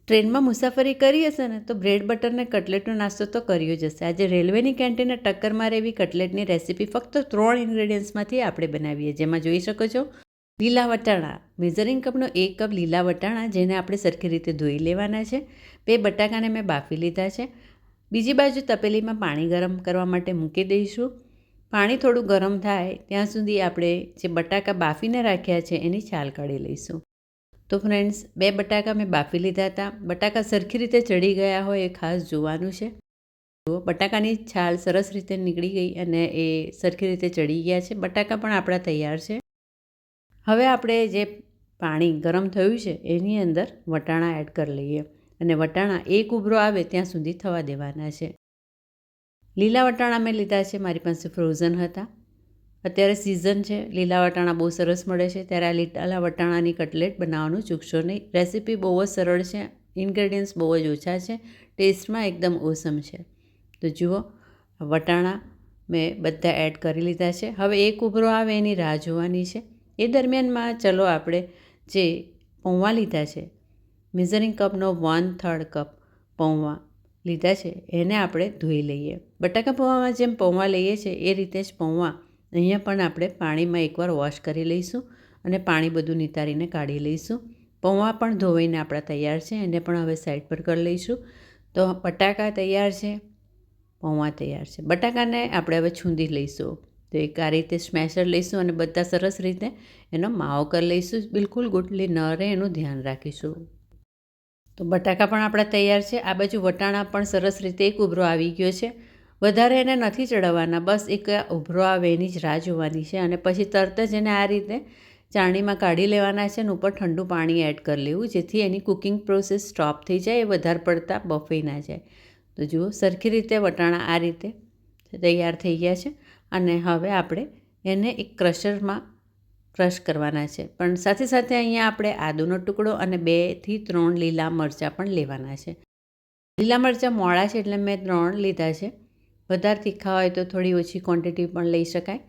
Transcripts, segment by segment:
ટ્રેનમાં મુસાફરી કરી હશે ને તો બ્રેડ બટરને કટલેટનો નાસ્તો તો કર્યો જ હશે. આજે રેલવેની કેન્ટીનને ટક્કર મારે એવી કટલેટની રેસીપી ફક્ત 3 ઇન્ગ્રેડિયન્ટ્સમાંથી આપણે બનાવીએ, જેમાં જોઈ શકો છો લીલા વટાણા. મેઝરિંગ કપનો 1 કપ લીલા વટાણા, જેને આપણે સરખી રીતે ધોઈ લેવાના છે. 2 બટાકાને મેં બાફી લીધા છે. બીજી બાજુ તપેલીમાં પાણી ગરમ કરવા માટે મૂકી દઈશું. પાણી થોડું ગરમ થાય ત્યાં સુધી આપણે જે બટાકા બાફીને રાખ્યા છે એની છાલ કાઢી લઈશું. તો ફ્રેન્ડ્સ, 2 બટાકા મેં બાફી લીધા હતા. બટાકા સરખી રીતે ચડી ગયા હોય એ ખાસ જોવાનું છે. જુઓ, બટાકાની છાલ સરસ રીતે નીકળી ગઈ અને એ સરખી રીતે ચડી ગયા છે. બટાકા પણ આપણા તૈયાર છે. હવે આપણે જે પાણી ગરમ થયું છે એની અંદર વટાણા એડ કરી લઈએ અને વટાણા એક ઉભરો આવે ત્યાં સુધી થવા દેવાના છે. લીલા વટાણા મેં લીધા છે, મારી પાસે ફ્રોઝન હતા. અત્યારે સિઝન છે, લીલા વટાણા બહુ સરસ મળે છે, ત્યારે આ લીલા વટાણાની કટલેટ બનાવવાનું ચૂકશો નહીં. રેસીપી બહુ જ સરળ છે, ઇન્ગ્રેડિયન્ટ્સ બહુ જ ઓછા છે, ટેસ્ટમાં એકદમ ઓસમ છે. તો જુઓ, વટાણા મેં બધા એડ કરી લીધા છે. હવે એક ઉભરો આવે એની રાહ જોવાની છે. એ દરમિયાનમાં ચલો આપણે જે પૌવા લીધા છે, મેઝરિંગ કપનો 1/3 કપ પૌવા લીધા છે, એને આપણે ધોઈ લઈએ. બટાકા પૌવામાં જેમ પૌવા લઈએ છીએ એ રીતે જ પૌવા અહીંયા પણ આપણે પાણીમાં એકવાર વોશ કરી લઈશું અને પાણી બધું નિતારીને કાઢી લઈશું. પૌવા પણ ધોઈને આપણા તૈયાર છે, એને પણ હવે સાઈડ પર કરી લઈશું. તો બટાકા તૈયાર છે, પૌવા તૈયાર છે. બટાકાને આપણે હવે છૂંદી લઈશું. તો એક આ રીતે સ્મેશર લઈશું અને બધા સરસ રીતે એનો માવો કરી લઈશું. બિલકુલ ગુટલી ન રહે એનું ધ્યાન રાખીશું. તો બટાકા પણ આપણા તૈયાર છે. આ બાજુ વટાણા પણ સરસ રીતે એક ઉભરો આવી ગયો છે. વધારે એને નથી ચડાવવાના, બસ એક ઉભરો આવે એની જ રાહ જોવાની છે અને પછી તરત જ એને આ રીતે ચાળણીમાં કાઢી લેવાના છે અને ઉપર ઠંડુ પાણી એડ કરી લેવું, જેથી એની કુકિંગ પ્રોસેસ સ્ટોપ થઈ જાય, એ વધારે પડતા બફાઈ ના જાય. તો જુઓ, સરખી રીતે વટાણા આ રીતે તૈયાર થઈ ગયા છે અને હવે આપણે એને એક ક્રશરમાં ક્રશ કરવાના છે. પણ સાથે સાથે અહીંયા આપણે આદુનો ટુકડો અને 2 થી 3 લીલા મરચાં પણ લેવાના છે. લીલા મરચાં મોળા છે એટલે મેં 3 લીધા છે. વધારે તીખા હોય તો થોડી ઓછી ક્વોન્ટિટી પણ લઈ શકાય.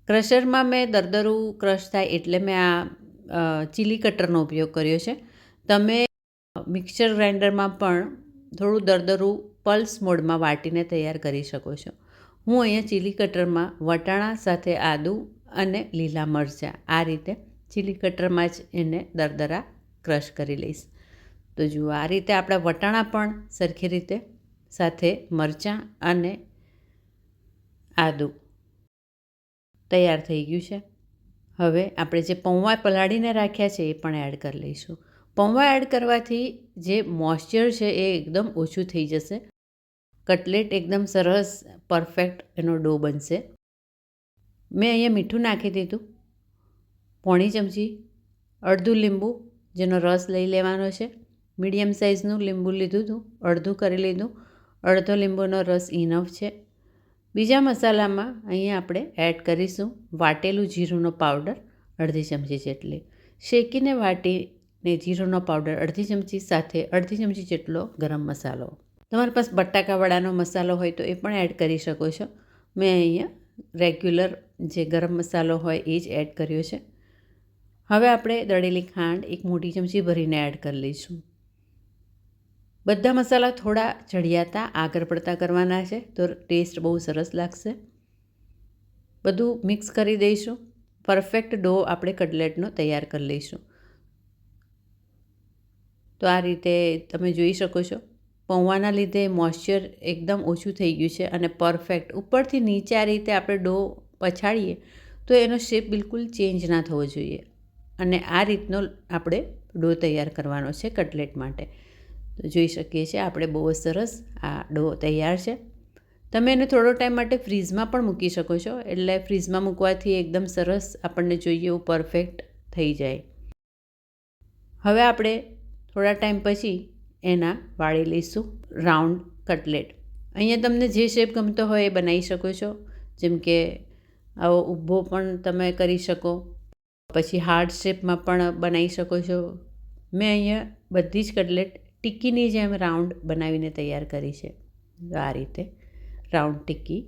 ક્રશરમાં મેં દરદરું ક્રશ થાય એટલે મેં આ ચીલી કટરનો ઉપયોગ કર્યો છે. તમે મિક્સર ગ્રાઇન્ડરમાં પણ થોડું દરદરું પલ્સ મોડમાં વાટીને તૈયાર કરી શકો છો. હું અહીંયા ચીલી કટરમાં વટાણા સાથે આદું અને લીલા મરચાં આ રીતે ચીલી કટરમાં જ એને દરદરા ક્રશ કરી લઈશ. તો જુઓ, આ રીતે આપણા વટાણા પણ સરખી રીતે સાથે મરચાં અને આદું તૈયાર થઈ ગયું છે. હવે આપણે જે પૌવા પલાળીને રાખ્યા છે એ પણ એડ કરી લઈશું. પૌવા એડ કરવાથી જે મોઇશ્ચર છે એ એકદમ ઓછું થઈ જશે. કટલેટ એકદમ સરસ પરફેક્ટ એનો ડો બનશે. મેં અહીંયા મીઠું નાખી દીધું, પોણી ચમચી, અડધું લીંબુ જેનો રસ લઈ લેવાનો છે. મીડિયમ સાઇઝનું લીંબુ લીધું હતું, અડધું કરી લીધું. અડધો લીંબુનો રસ ઇનફ છે. બીજા મસાલામાં અહીંયા આપણે એડ કરીશું વાટેલું જીરુંનો પાવડર અડધી ચમચી જેટલી. શેકીને વાટીને જીરુંનો પાવડર અડધી ચમચી સાથે અડધી ચમચી જેટલો ગરમ મસાલો. તમારી પાસે બટાકાવાળાનો મસાલો હોય તો એ પણ એડ કરી શકો છો. મેં અહીંયા રેગ્યુલર જે ગરમ મસાલો હોય એ જ એડ કર્યો છે. હવે આપણે દળેલી ખાંડ 1 મોટી ચમચી ભરીને એડ કરી લઈશું. બધા મસાલા થોડા ચડિયાતા આગળ પડતા કરવાના છે તો ટેસ્ટ બહુ સરસ લાગશે. બધું મિક્સ કરી દઈશું. પરફેક્ટ ડો આપણે કટલેટનો તૈયાર કરી લઈશું. તો આ રીતે તમે જોઈ શકો છો, પૌવાના લીધે મોઇશ્ચર એકદમ ઓછું થઈ ગયું છે અને પરફેક્ટ ઉપરથી નીચે આ રીતે આપણે ડો પછાડીએ તો એનો શેપ બિલકુલ ચેન્જ ના થવો જોઈએ અને આ રીતનો આપણે ડો તૈયાર કરવાનો છે કટલેટ માટે. તો જોઈ શકીએ છીએ આપણે બહુ જ સરસ આ ડો તૈયાર છે. તમે એને થોડો ટાઈમ માટે ફ્રીઝમાં પણ મૂકી શકો છો, એટલે ફ્રીઝમાં મૂકવાથી એકદમ સરસ આપણને જોઈએ એવું પરફેક્ટ થઈ જાય. હવે આપણે થોડા ટાઈમ પછી એના વાળી લઈશું રાઉન્ડ કટલેટ. અહીંયા તમને જે શેપ ગમતો હોય એ બનાવી શકો છો, જેમ કે આવો ઊભો પણ તમે કરી શકો, પછી હાર્ડ શેપમાં પણ બનાવી શકો છો. મેં અહીંયા બધી જ કટલેટ ટિક્કીની જેમ રાઉન્ડ બનાવીને તૈયાર કરી છે. આ રીતે રાઉન્ડ ટિક્કી.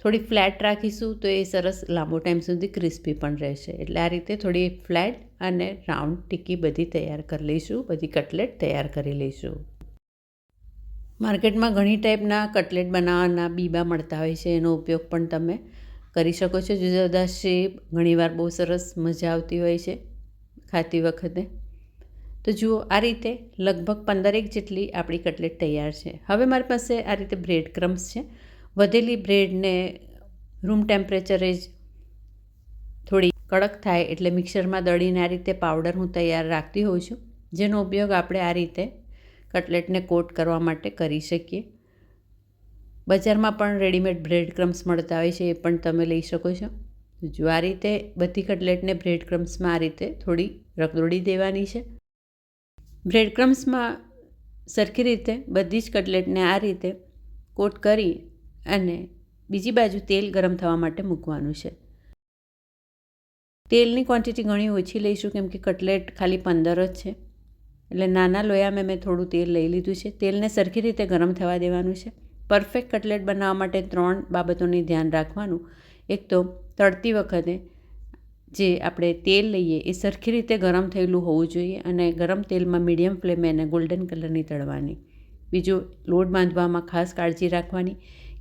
થોડી ફ્લેટ રાખીશું તો એ સરસ લાંબો ટાઈમ સુધી ક્રિસ્પી પણ રહેશે. એટલે આ રીતે થોડી ફ્લેટ અને રાઉન્ડ ટિક્કી બધી તૈયાર કરી લઈશું, બધી કટલેટ તૈયાર કરી લઈશું. માર્કેટમાં ઘણી ટાઈપના કટલેટ બનાવવાના બીબા મળતા હોય છે, એનો ઉપયોગ પણ તમે કરી શકો છો. જુદા જુદા શેપ ઘણીવાર બહુ સરસ મજા આવતી હોય છે ખાતી વખતે. તો જુઓ, આ રીતે લગભગ 15 જેટલી આપણી કટલેટ તૈયાર છે. હવે મારી પાસે આ રીતે બ્રેડ ક્રમ્સ છે. વધેલી બ્રેડને રૂમ ટેમ્પરેચરે જ થોડી કડક થાય એટલે મિક્સરમાં દળીને આ રીતે પાવડર હું તૈયાર રાખતી હોઉં છું, જેનો ઉપયોગ આપણે આ રીતે કટલેટને કોટ કરવા માટે કરી શકીએ. બજારમાં પણ રેડીમેડ બ્રેડ ક્રમ્સ મળતા હોય છે, એ પણ તમે લઈ શકો છો. જો આ રીતે બધી કટલેટને બ્રેડ ક્રમ્સમાં આ રીતે થોડી રગદોળી દેવાની છે. બ્રેડ ક્રમ્સમાં સરખી રીતે બધી જ કટલેટને આ રીતે કોટ કરી અને બીજી બાજુ તેલ ગરમ થવા માટે મૂકવાનું છે. તેલની ક્વોન્ટિટી ઘણી ઓછી લઈશું કેમ કે કટલેટ ખાલી 15 જ છે, એટલે નાના લોયામાં મેં થોડું તેલ લઈ લીધું છે. તેલને સરખી રીતે ગરમ થવા દેવાનું છે. પરફેક્ટ કટલેટ બનાવવા માટે 3 બાબતોનું ધ્યાન રાખવાનું. એક તો તળતી વખતે જે આપણે તેલ લઈએ એ સરખી રીતે ગરમ થયેલું હોવું જોઈએ અને ગરમ તેલમાં મીડિયમ ફ્લેમે એને ગોલ્ડન કલરની તળવાની. બીજું, લોટ બાંધવામાં ખાસ કાળજી રાખવાની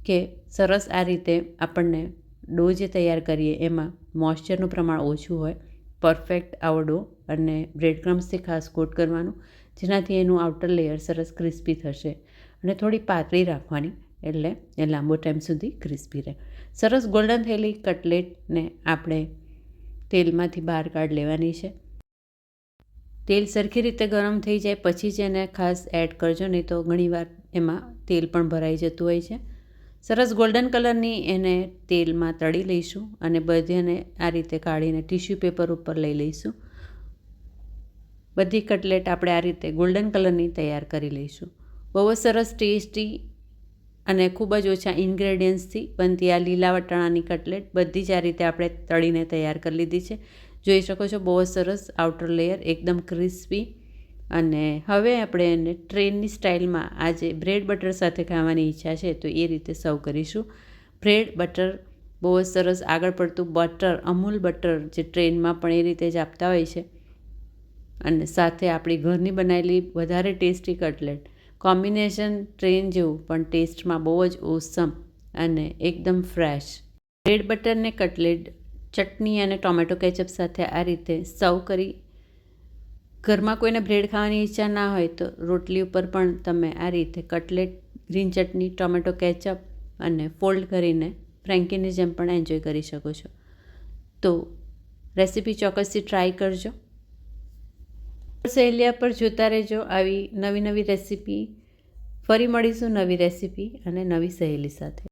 કે સરસ આ રીતે આપણને ડો જે તૈયાર કરીએ એમાં મોઇશ્ચરનું પ્રમાણ ઓછું હોય. પરફેક્ટ આવો ડો અને બ્રેડ ક્રમ્સથી ખાસ કોટ કરવાનું, જેનાથી એનું આઉટર લેયર સરસ ક્રિસ્પી થશે. અને થોડી પાતળી રાખવાની એટલે એ લાંબો ટાઈમ સુધી ક્રિસ્પી રહે. સરસ ગોલ્ડન થયેલી કટલેટને આપણે તેલમાંથી બહાર કાઢી લેવાની છે. તેલ સરખી રીતે ગરમ થઈ જાય પછી જ એને ખાસ એડ કરજો, નહીં તો ઘણીવાર એમાં તેલ પણ ભરાઈ જતું હોય છે. સરસ ગોલ્ડન કલરની એને તેલમાં તળી લઈશું અને બધાને આ રીતે કાઢીને ટિશ્યુ પેપર ઉપર લઈ લઈશું. બધી કટલેટ આપણે આ રીતે ગોલ્ડન કલરની તૈયાર કરી લઈશું. બહુ જ સરસ ટેસ્ટી અને ખૂબ જ ઓછા ઇન્ગ્રેડિયન્ટ્સથી બનતી આ લીલા વટાણાની કટલેટ બધી જ આ રીતે આપણે તળીને તૈયાર કરી લીધી છે. જોઈ શકો છો, બહુ જ સરસ આઉટર લેયર એકદમ ક્રિસ્પી. અને હવે આપણે એને ટ્રેનની સ્ટાઇલમાં આજે બ્રેડ બટર સાથે ખાવાની ઈચ્છા છે તો એ રીતે સર્વ કરીશું. બ્રેડ બટર બહુ જ સરસ આગળ પડતું બટર, અમૂલ બટર જે ટ્રેનમાં પણ એ રીતે જ આપતા હોય છે, અને સાથે આપણી ઘરની બનાવેલી વધારે ટેસ્ટી કટલેટ. કોમ્બિનેશન ટ્રેન જેવું પણ ટેસ્ટમાં બહુ જ ઓસમ અને એકદમ ફ્રેશ. બ્રેડ બટરને કટલેટ ચટણી અને ટોમેટો કેચઅપ સાથે આ રીતે સર્વ કરી. ઘરમાં કોઈને બ્રેડ ખાવાની ઈચ્છા ના હોય તો રોટલી ઉપર પણ તમે આ રીતે કટલેટ, ગ્રીન ચટણી, ટોમેટો કેચઅપ અને ફોલ્ડ કરીને ફ્રેન્કીની જેમ પણ એન્જોય કરી શકો છો. તો રેસીપી ચોક્કસથી ટ્રાય કરજો. સહેલિયા પર જોતા રહેજો આવી નવી નવી રેસીપી. ફરી મળીશું નવી રેસીપી અને નવી સહેલી સાથે.